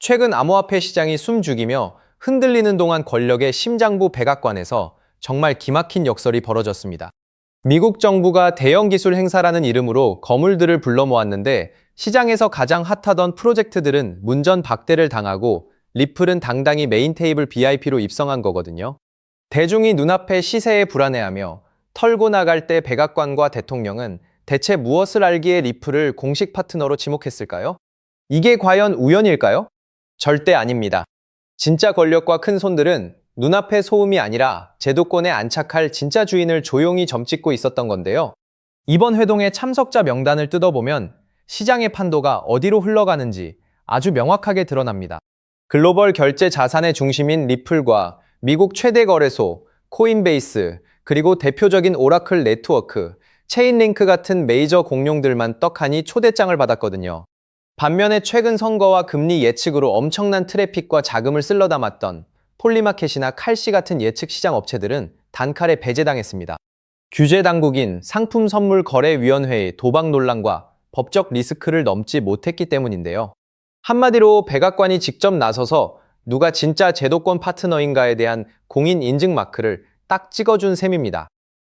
최근 암호화폐 시장이 숨죽이며 흔들리는 동안 권력의 심장부 백악관에서 정말 기막힌 역설이 벌어졌습니다. 미국 정부가 대형 기술 행사라는 이름으로 거물들을 불러 모았는데 시장에서 가장 핫하던 프로젝트들은 문전박대를 당하고 리플은 당당히 메인 테이블 VIP로 입성한 거거든요. 대중이 눈앞의 시세에 불안해하며 털고 나갈 때 백악관과 대통령은 대체 무엇을 알기에 리플을 공식 파트너로 지목했을까요? 이게 과연 우연일까요? 절대 아닙니다. 진짜 권력과 큰 손들은 눈앞의 소음이 아니라 제도권에 안착할 진짜 주인을 조용히 점찍고 있었던 건데요. 이번 회동의 참석자 명단을 뜯어보면 시장의 판도가 어디로 흘러가는지 아주 명확하게 드러납니다. 글로벌 결제 자산의 중심인 리플과 미국 최대 거래소, 코인베이스, 그리고 대표적인 오라클 네트워크, 체인링크 같은 메이저 공룡들만 떡하니 초대장을 받았거든요. 반면에 최근 선거와 금리 예측으로 엄청난 트래픽과 자금을 쓸러 담았던 폴리마켓이나 칼시 같은 예측 시장 업체들은 단칼에 배제당했습니다. 규제 당국인 상품선물거래위원회의 도박 논란과 법적 리스크를 넘지 못했기 때문인데요. 한마디로 백악관이 직접 나서서 누가 진짜 제도권 파트너인가에 대한 공인 인증 마크를 딱 찍어준 셈입니다.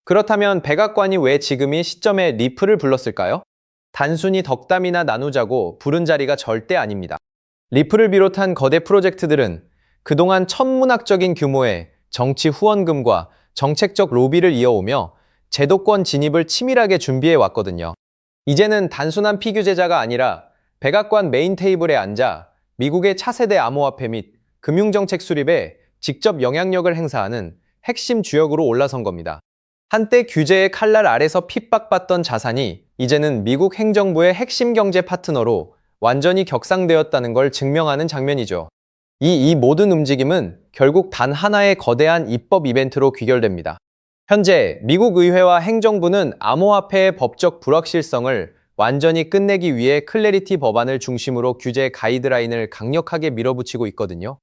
그렇다면 백악관이 왜 지금 이 시점에 리플을 불렀을까요? 단순히 덕담이나 나누자고 부른 자리가 절대 아닙니다. 리플을 비롯한 거대 프로젝트들은 그동안 천문학적인 규모의 정치 후원금과 정책적 로비를 이어오며 제도권 진입을 치밀하게 준비해 왔거든요. 이제는 단순한 피규제자가 아니라 백악관 메인 테이블에 앉아 미국의 차세대 암호화폐 및 금융정책 수립에 직접 영향력을 행사하는 핵심 주역으로 올라선 겁니다. 한때 규제의 칼날 아래서 핍박받던 자산이 이제는 미국 행정부의 핵심 경제 파트너로 완전히 격상되었다는 걸 증명하는 장면이죠. 이 모든 움직임은 결국 단 하나의 거대한 입법 이벤트로 귀결됩니다. 현재 미국 의회와 행정부는 암호화폐의 법적 불확실성을 완전히 끝내기 위해 클래리티 법안을 중심으로 규제 가이드라인을 강력하게 밀어붙이고 있거든요.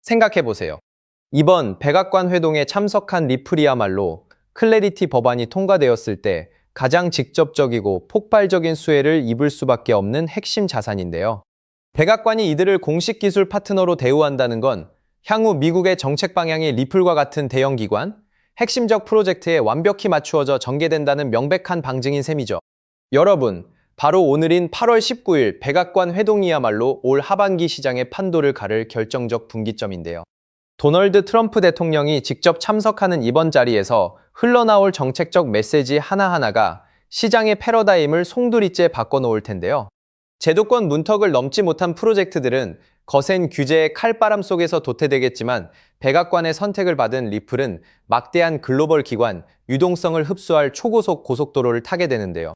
생각해보세요. 이번 백악관 회동에 참석한 리플이야말로 클래리티 법안이 통과되었을 때 가장 직접적이고 폭발적인 수혜를 입을 수밖에 없는 핵심 자산인데요. 백악관이 이들을 공식 기술 파트너로 대우한다는 건 향후 미국의 정책 방향이 리플과 같은 대형 기관, 핵심적 프로젝트에 완벽히 맞추어져 전개된다는 명백한 방증인 셈이죠. 여러분, 바로 오늘인 8월 19일 백악관 회동이야말로 올 하반기 시장의 판도를 가를 결정적 분기점인데요. 도널드 트럼프 대통령이 직접 참석하는 이번 자리에서 흘러나올 정책적 메시지 하나하나가 시장의 패러다임을 송두리째 바꿔놓을 텐데요. 제도권 문턱을 넘지 못한 프로젝트들은 거센 규제의 칼바람 속에서 도태되겠지만 백악관의 선택을 받은 리플은 막대한 글로벌 기관, 유동성을 흡수할 초고속 고속도로를 타게 되는데요.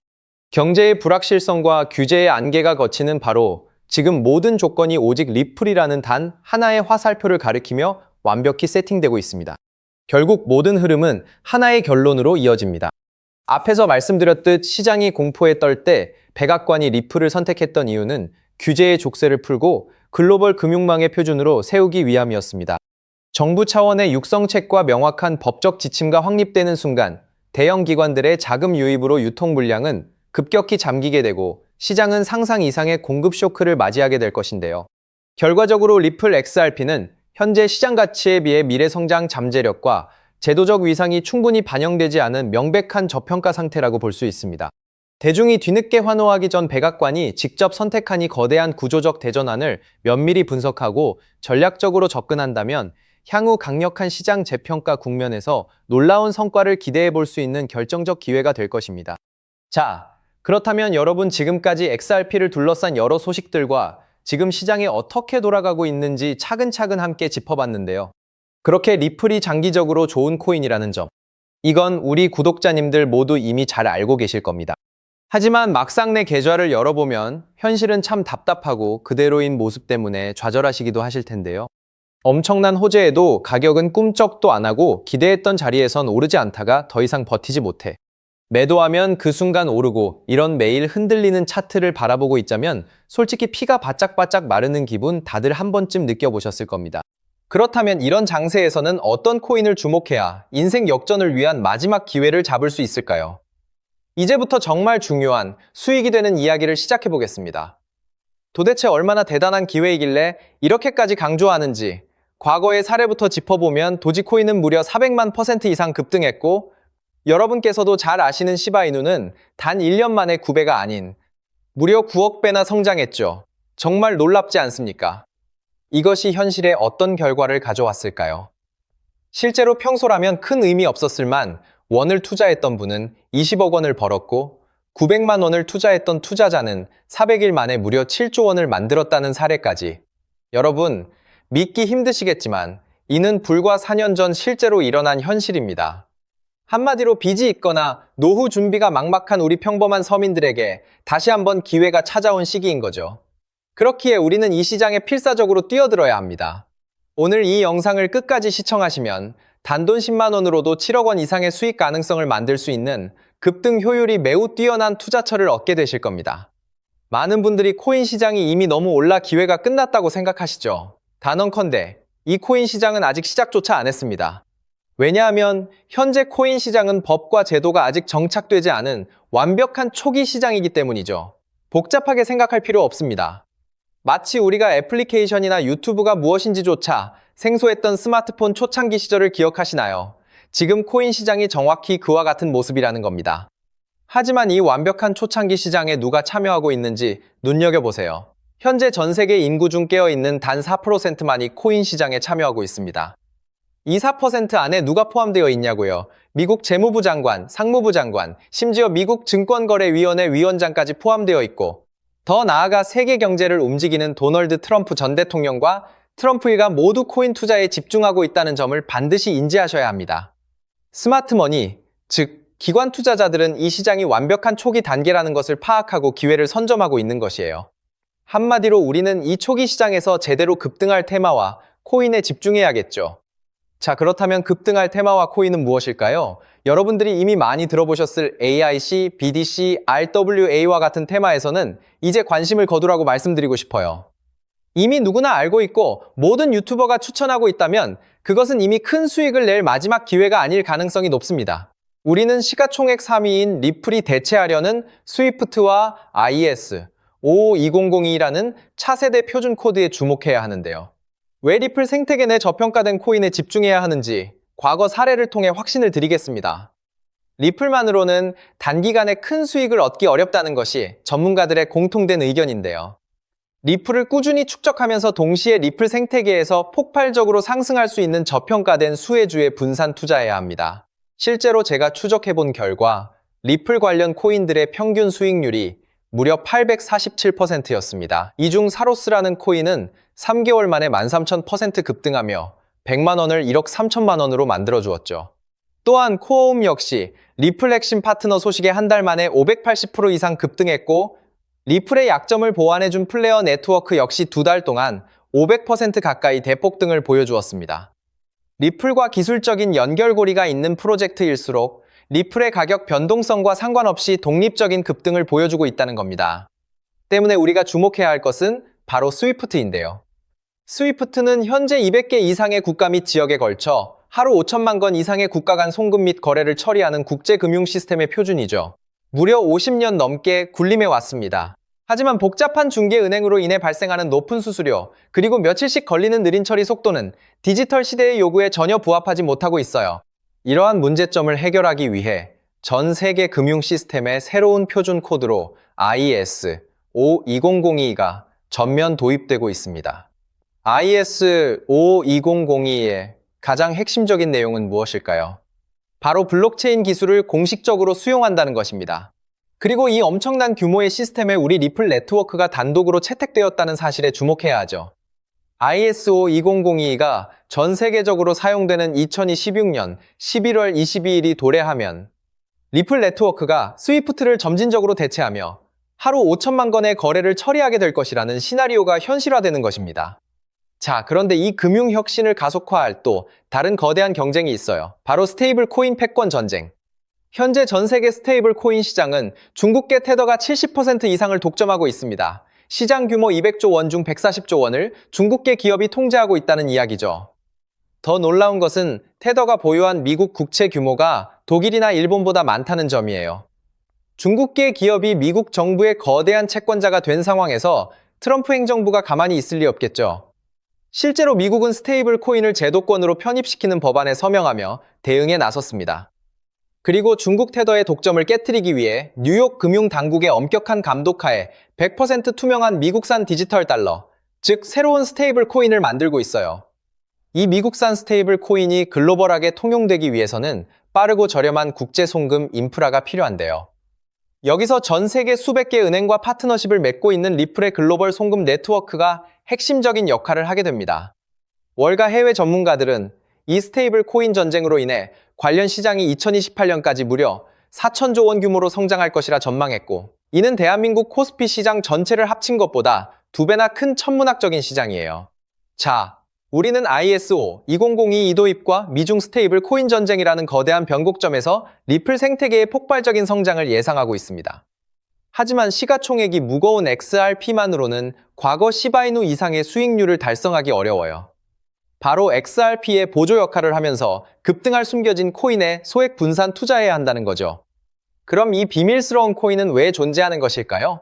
경제의 불확실성과 규제의 안개가 걷히는 바로 지금 모든 조건이 오직 리플이라는 단 하나의 화살표를 가리키며 완벽히 세팅되고 있습니다. 결국 모든 흐름은 하나의 결론으로 이어집니다. 앞에서 말씀드렸듯 시장이 공포에 떨 때 백악관이 리플을 선택했던 이유는 규제의 족쇄를 풀고 글로벌 금융망의 표준으로 세우기 위함이었습니다. 정부 차원의 육성책과 명확한 법적 지침과 확립되는 순간 대형 기관들의 자금 유입으로 유통 물량은 급격히 잠기게 되고 시장은 상상 이상의 공급 쇼크를 맞이하게 될 것인데요. 결과적으로 리플 XRP는 현재 시장 가치에 비해 미래 성장 잠재력과 제도적 위상이 충분히 반영되지 않은 명백한 저평가 상태라고 볼 수 있습니다. 대중이 뒤늦게 환호하기 전 백악관이 직접 선택하니 거대한 구조적 대전환을 면밀히 분석하고 전략적으로 접근한다면 향후 강력한 시장 재평가 국면에서 놀라운 성과를 기대해 볼 수 있는 결정적 기회가 될 것입니다. 자, 그렇다면 여러분 지금까지 XRP를 둘러싼 여러 소식들과 지금 시장이 어떻게 돌아가고 있는지 차근차근 함께 짚어봤는데요. 그렇게 리플이 장기적으로 좋은 코인이라는 점, 이건 우리 구독자님들 모두 이미 잘 알고 계실 겁니다. 하지만 막상 내 계좌를 열어보면 현실은 참 답답하고 그대로인 모습 때문에 좌절하시기도 하실 텐데요. 엄청난 호재에도 가격은 꿈쩍도 안 하고 기대했던 자리에선 오르지 않다가 더 이상 버티지 못해. 매도하면 그 순간 오르고 이런 매일 흔들리는 차트를 바라보고 있자면 솔직히 피가 바짝바짝 마르는 기분 다들 한 번쯤 느껴보셨을 겁니다. 그렇다면 이런 장세에서는 어떤 코인을 주목해야 인생 역전을 위한 마지막 기회를 잡을 수 있을까요? 이제부터 정말 중요한 수익이 되는 이야기를 시작해 보겠습니다. 도대체 얼마나 대단한 기회이길래 이렇게까지 강조하는지 과거의 사례부터 짚어보면 도지코인은 무려 400만 % 이상 급등했고 여러분께서도 잘 아시는 시바이누는 단 1년 만에 9배가 아닌 무려 9억 배나 성장했죠. 정말 놀랍지 않습니까? 이것이 현실에 어떤 결과를 가져왔을까요? 실제로 평소라면 큰 의미 없었을만 원을 투자했던 분은 20억 원을 벌었고 900만 원을 투자했던 투자자는 400일 만에 무려 7조 원을 만들었다는 사례까지. 여러분, 믿기 힘드시겠지만 이는 불과 4년 전 실제로 일어난 현실입니다. 한마디로 빚이 있거나 노후 준비가 막막한 우리 평범한 서민들에게 다시 한번 기회가 찾아온 시기인 거죠. 그렇기에 우리는 이 시장에 필사적으로 뛰어들어야 합니다. 오늘 이 영상을 끝까지 시청하시면 단돈 10만 원으로도 7억 원 이상의 수익 가능성을 만들 수 있는 급등 효율이 매우 뛰어난 투자처를 얻게 되실 겁니다. 많은 분들이 코인 시장이 이미 너무 올라 기회가 끝났다고 생각하시죠. 단언컨대 이 코인 시장은 아직 시작조차 안 했습니다. 왜냐하면 현재 코인 시장은 법과 제도가 아직 정착되지 않은 완벽한 초기 시장이기 때문이죠. 복잡하게 생각할 필요 없습니다. 마치 우리가 애플리케이션이나 유튜브가 무엇인지조차 생소했던 스마트폰 초창기 시절을 기억하시나요? 지금 코인 시장이 정확히 그와 같은 모습이라는 겁니다. 하지만 이 완벽한 초창기 시장에 누가 참여하고 있는지 눈여겨보세요. 현재 전 세계 인구 중 깨어있는 단 4%만이 코인 시장에 참여하고 있습니다. 이 4% 안에 누가 포함되어 있냐고요? 미국 재무부 장관, 상무부 장관, 심지어 미국 증권거래위원회 위원장까지 포함되어 있고 더 나아가 세계 경제를 움직이는 도널드 트럼프 전 대통령과 트럼프 일가 모두 코인 투자에 집중하고 있다는 점을 반드시 인지하셔야 합니다. 스마트머니, 즉 기관 투자자들은 이 시장이 완벽한 초기 단계라는 것을 파악하고 기회를 선점하고 있는 것이에요. 한마디로 우리는 이 초기 시장에서 제대로 급등할 테마와 코인에 집중해야겠죠. 자, 그렇다면 급등할 테마와 코인은 무엇일까요? 여러분들이 이미 많이 들어보셨을 AIC, BDC, RWA와 같은 테마에서는 이제 관심을 거두라고 말씀드리고 싶어요. 이미 누구나 알고 있고 모든 유튜버가 추천하고 있다면 그것은 이미 큰 수익을 낼 마지막 기회가 아닐 가능성이 높습니다. 우리는 시가총액 3위인 리플이 대체하려는 스위프트와 IS 52002라는 차세대 표준 코드에 주목해야 하는데요. 왜 리플 생태계 내 저평가된 코인에 집중해야 하는지 과거 사례를 통해 확신을 드리겠습니다. 리플만으로는 단기간에 큰 수익을 얻기 어렵다는 것이 전문가들의 공통된 의견인데요. 리플을 꾸준히 축적하면서 동시에 리플 생태계에서 폭발적으로 상승할 수 있는 저평가된 수혜주에 분산 투자해야 합니다. 실제로 제가 추적해본 결과 리플 관련 코인들의 평균 수익률이 무려 847%였습니다. 이 중 사로스라는 코인은 3개월 만에 13,000% 급등하며 100만 원을 1억 3천만 원으로 만들어주었죠. 또한 코어움 역시 리플 핵심 파트너 소식에 한 달 만에 580% 이상 급등했고 리플의 약점을 보완해준 플레어 네트워크 역시 2달 동안 500% 가까이 대폭등을 보여주었습니다. 리플과 기술적인 연결고리가 있는 프로젝트일수록 리플의 가격 변동성과 상관없이 독립적인 급등을 보여주고 있다는 겁니다. 때문에 우리가 주목해야 할 것은 바로 스위프트인데요. 스위프트는 현재 200개 이상의 국가 및 지역에 걸쳐 하루 5천만 건 이상의 국가 간 송금 및 거래를 처리하는 국제금융 시스템의 표준이죠. 무려 50년 넘게 군림해 왔습니다. 하지만 복잡한 중개은행으로 인해 발생하는 높은 수수료, 그리고 며칠씩 걸리는 느린 처리 속도는 디지털 시대의 요구에 전혀 부합하지 못하고 있어요. 이러한 문제점을 해결하기 위해 전 세계 금융 시스템의 새로운 표준 코드로 IS 52002가 전면 도입되고 있습니다. IS 52002의 가장 핵심적인 내용은 무엇일까요? 바로 블록체인 기술을 공식적으로 수용한다는 것입니다. 그리고 이 엄청난 규모의 시스템에 우리 리플 네트워크가 단독으로 채택되었다는 사실에 주목해야 하죠. ISO 2002가 전 세계적으로 사용되는 2016년 11월 22일이 도래하면 리플 네트워크가 스위프트를 점진적으로 대체하며 하루 5천만 건의 거래를 처리하게 될 것이라는 시나리오가 현실화되는 것입니다. 자, 그런데 이 금융 혁신을 가속화할 또 다른 거대한 경쟁이 있어요. 바로 스테이블 코인 패권 전쟁. 현재 전 세계 스테이블 코인 시장은 중국계 테더가 70% 이상을 독점하고 있습니다. 시장 규모 200조 원 중 140조 원을 중국계 기업이 통제하고 있다는 이야기죠. 더 놀라운 것은 테더가 보유한 미국 국채 규모가 독일이나 일본보다 많다는 점이에요. 중국계 기업이 미국 정부의 거대한 채권자가 된 상황에서 트럼프 행정부가 가만히 있을 리 없겠죠. 실제로 미국은 스테이블 코인을 제도권으로 편입시키는 법안에 서명하며 대응에 나섰습니다. 그리고 중국 테더의 독점을 깨트리기 위해 뉴욕 금융당국의 엄격한 감독하에 100% 투명한 미국산 디지털 달러, 즉 새로운 스테이블 코인을 만들고 있어요. 이 미국산 스테이블 코인이 글로벌하게 통용되기 위해서는 빠르고 저렴한 국제 송금 인프라가 필요한데요. 여기서 전 세계 수백 개 은행과 파트너십을 맺고 있는 리플의 글로벌 송금 네트워크가 핵심적인 역할을 하게 됩니다. 월가 해외 전문가들은 이 스테이블 코인 전쟁으로 인해 관련 시장이 2028년까지 무려 4천조 원 규모로 성장할 것이라 전망했고, 이는 대한민국 코스피 시장 전체를 합친 것보다 2배나 큰 천문학적인 시장이에요. 자, 우리는 ISO 2002 도입과 미중 스테이블 코인 전쟁이라는 거대한 변곡점에서 리플 생태계의 폭발적인 성장을 예상하고 있습니다. 하지만 시가총액이 무거운 XRP만으로는 과거 시바이누 이상의 수익률을 달성하기 어려워요. 바로 XRP의 보조 역할을 하면서 급등할 숨겨진 코인에 소액 분산 투자해야 한다는 거죠. 그럼 이 비밀스러운 코인은 왜 존재하는 것일까요?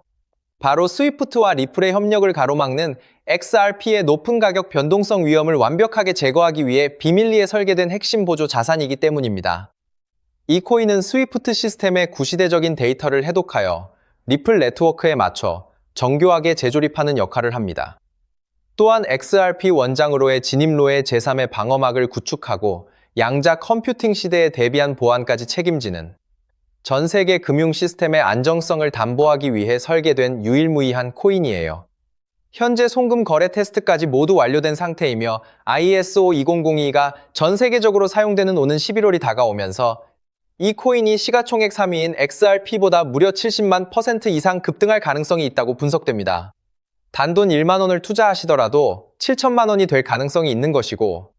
바로 스위프트와 리플의 협력을 가로막는 XRP의 높은 가격 변동성 위험을 완벽하게 제거하기 위해 비밀리에 설계된 핵심 보조 자산이기 때문입니다. 이 코인은 스위프트 시스템의 구시대적인 데이터를 해독하여 리플 네트워크에 맞춰 정교하게 재조립하는 역할을 합니다. 또한 XRP 원장으로의 진입로의 제3의 방어막을 구축하고 양자 컴퓨팅 시대에 대비한 보안까지 책임지는 전 세계 금융 시스템의 안정성을 담보하기 위해 설계된 유일무이한 코인이에요. 현재 송금 거래 테스트까지 모두 완료된 상태이며 ISO 2002가 전 세계적으로 사용되는 오는 11월이 다가오면서 이 코인이 시가총액 3위인 XRP보다 무려 70만 % 이상 급등할 가능성이 있다고 분석됩니다. 단돈 1만 원을 투자하시더라도 7천만 원이 될 가능성이 있는 것이고,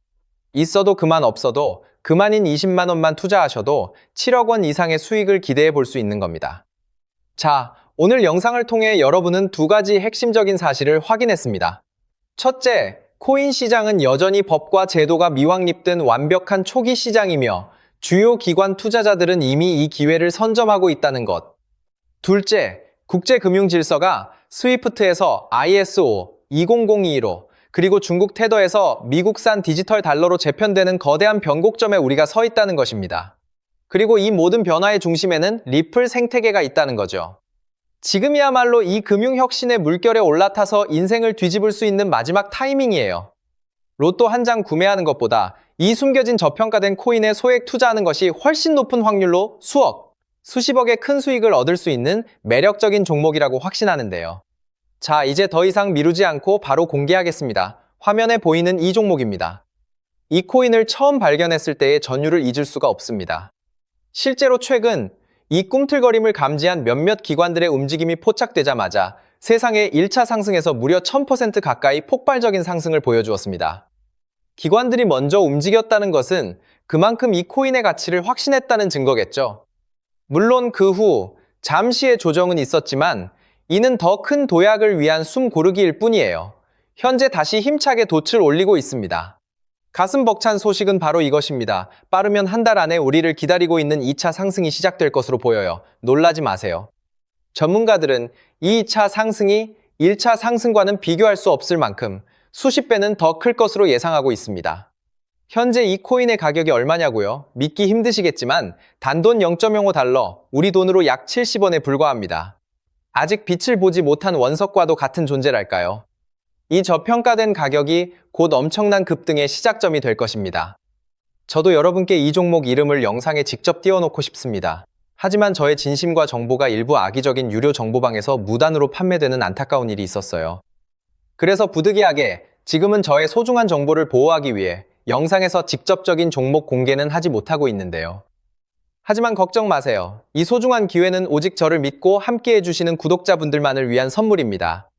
있어도 그만 없어도 그만인 20만 원만 투자하셔도 7억 원 이상의 수익을 기대해 볼 수 있는 겁니다. 자, 오늘 영상을 통해 여러분은 두 가지 핵심적인 사실을 확인했습니다. 첫째, 코인 시장은 여전히 법과 제도가 미확립된 완벽한 초기 시장이며 주요 기관 투자자들은 이미 이 기회를 선점하고 있다는 것. 둘째, 국제금융 질서가 스위프트에서 ISO 2002로 그리고 중국 테더에서 미국산 디지털 달러로 재편되는 거대한 변곡점에 우리가 서 있다는 것입니다. 그리고 이 모든 변화의 중심에는 리플 생태계가 있다는 거죠. 지금이야말로 이 금융혁신의 물결에 올라타서 인생을 뒤집을 수 있는 마지막 타이밍이에요. 로또 한 장 구매하는 것보다 이 숨겨진 저평가된 코인에 소액 투자하는 것이 훨씬 높은 확률로 수억, 수십억의 큰 수익을 얻을 수 있는 매력적인 종목이라고 확신하는데요. 자, 이제 더 이상 미루지 않고 바로 공개하겠습니다. 화면에 보이는 이 종목입니다. 이 코인을 처음 발견했을 때의 전율을 잊을 수가 없습니다. 실제로 최근 이 꿈틀거림을 감지한 몇몇 기관들의 움직임이 포착되자마자 세상의 1차 상승에서 무려 1000% 가까이 폭발적인 상승을 보여주었습니다. 기관들이 먼저 움직였다는 것은 그만큼 이 코인의 가치를 확신했다는 증거겠죠. 물론 그 후 잠시의 조정은 있었지만 이는 더 큰 도약을 위한 숨 고르기일 뿐이에요. 현재 다시 힘차게 돛을 올리고 있습니다. 가슴 벅찬 소식은 바로 이것입니다. 빠르면 한 달 안에 우리를 기다리고 있는 2차 상승이 시작될 것으로 보여요. 놀라지 마세요. 전문가들은 이 2차 상승이 1차 상승과는 비교할 수 없을 만큼 수십 배는 더 클 것으로 예상하고 있습니다. 현재 이 코인의 가격이 얼마냐고요? 믿기 힘드시겠지만 단돈 0.05달러, 우리 돈으로 약 70원에 불과합니다. 아직 빛을 보지 못한 원석과도 같은 존재랄까요? 이 저평가된 가격이 곧 엄청난 급등의 시작점이 될 것입니다. 저도 여러분께 이 종목 이름을 영상에 직접 띄워놓고 싶습니다. 하지만 저의 진심과 정보가 일부 악의적인 유료 정보방에서 무단으로 판매되는 안타까운 일이 있었어요. 그래서 부득이하게 지금은 저의 소중한 정보를 보호하기 위해 영상에서 직접적인 종목 공개는 하지 못하고 있는데요. 하지만 걱정 마세요. 이 소중한 기회는 오직 저를 믿고 함께 해주시는 구독자분들만을 위한 선물입니다.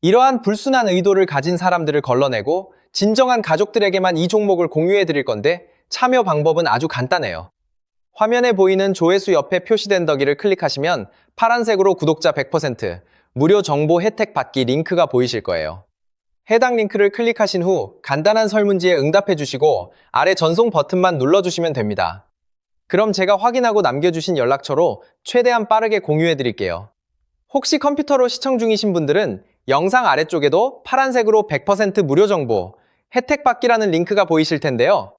이러한 불순한 의도를 가진 사람들을 걸러내고 진정한 가족들에게만 이 종목을 공유해 드릴 건데 참여 방법은 아주 간단해요. 화면에 보이는 조회수 옆에 표시된 덕이를 클릭하시면 파란색으로 구독자 100%, 무료 정보 혜택 받기 링크가 보이실 거예요. 해당 링크를 클릭하신 후 간단한 설문지에 응답해 주시고 아래 전송 버튼만 눌러주시면 됩니다. 그럼 제가 확인하고 남겨주신 연락처로 최대한 빠르게 공유해 드릴게요. 혹시 컴퓨터로 시청 중이신 분들은 영상 아래쪽에도 파란색으로 100% 무료 정보, 혜택 받기라는 링크가 보이실 텐데요.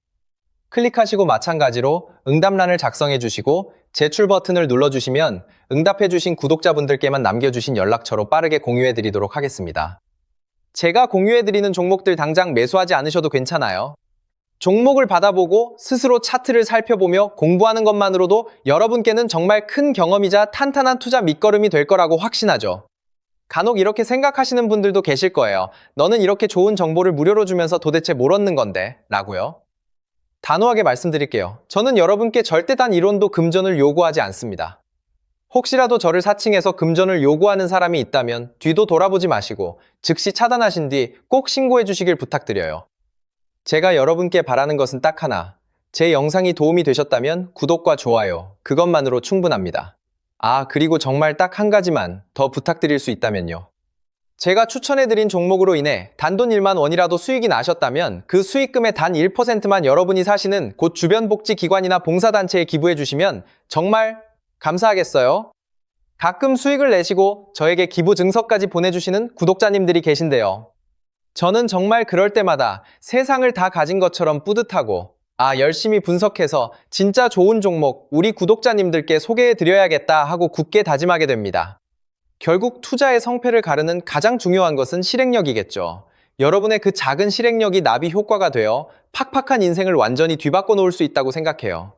클릭하시고 마찬가지로 응답란을 작성해 주시고 제출 버튼을 눌러주시면 응답해 주신 구독자분들께만 남겨주신 연락처로 빠르게 공유해 드리도록 하겠습니다. 제가 공유해 드리는 종목들 당장 매수하지 않으셔도 괜찮아요. 종목을 받아보고 스스로 차트를 살펴보며 공부하는 것만으로도 여러분께는 정말 큰 경험이자 탄탄한 투자 밑거름이 될 거라고 확신하죠. 간혹 이렇게 생각하시는 분들도 계실 거예요. 너는 이렇게 좋은 정보를 무료로 주면서 도대체 뭘 얻는 건데? 라고요. 단호하게 말씀드릴게요. 저는 여러분께 절대 단 1원도 금전을 요구하지 않습니다. 혹시라도 저를 사칭해서 금전을 요구하는 사람이 있다면 뒤도 돌아보지 마시고 즉시 차단하신 뒤 꼭 신고해 주시길 부탁드려요. 제가 여러분께 바라는 것은 딱 하나. 제 영상이 도움이 되셨다면 구독과 좋아요, 그것만으로 충분합니다. 그리고 정말 딱 한 가지만 더 부탁드릴 수 있다면요. 제가 추천해드린 종목으로 인해 단돈 1만 원이라도 수익이 나셨다면 그 수익금의 단 1%만 여러분이 사시는 곳 주변 복지기관이나 봉사단체에 기부해 주시면 정말 감사하겠어요. 가끔 수익을 내시고 저에게 기부 증서까지 보내주시는 구독자님들이 계신데요. 저는 정말 그럴 때마다 세상을 다 가진 것처럼 뿌듯하고 열심히 분석해서 진짜 좋은 종목 우리 구독자님들께 소개해드려야겠다 하고 굳게 다짐하게 됩니다. 결국 투자의 성패를 가르는 가장 중요한 것은 실행력이겠죠. 여러분의 그 작은 실행력이 나비 효과가 되어 팍팍한 인생을 완전히 뒤바꿔 놓을 수 있다고 생각해요.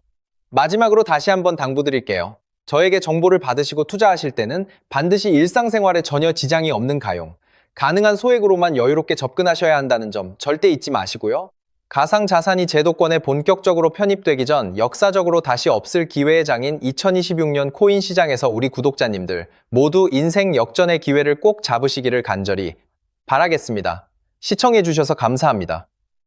마지막으로 다시 한번 당부드릴게요. 저에게 정보를 받으시고 투자하실 때는 반드시 일상생활에 전혀 지장이 없는 가용, 가능한 소액으로만 여유롭게 접근하셔야 한다는 점 절대 잊지 마시고요. 가상자산이 제도권에 본격적으로 편입되기 전 역사적으로 다시 없을 기회의 장인 2026년 코인 시장에서 우리 구독자님들 모두 인생 역전의 기회를 꼭 잡으시기를 간절히 바라겠습니다. 시청해주셔서 감사합니다.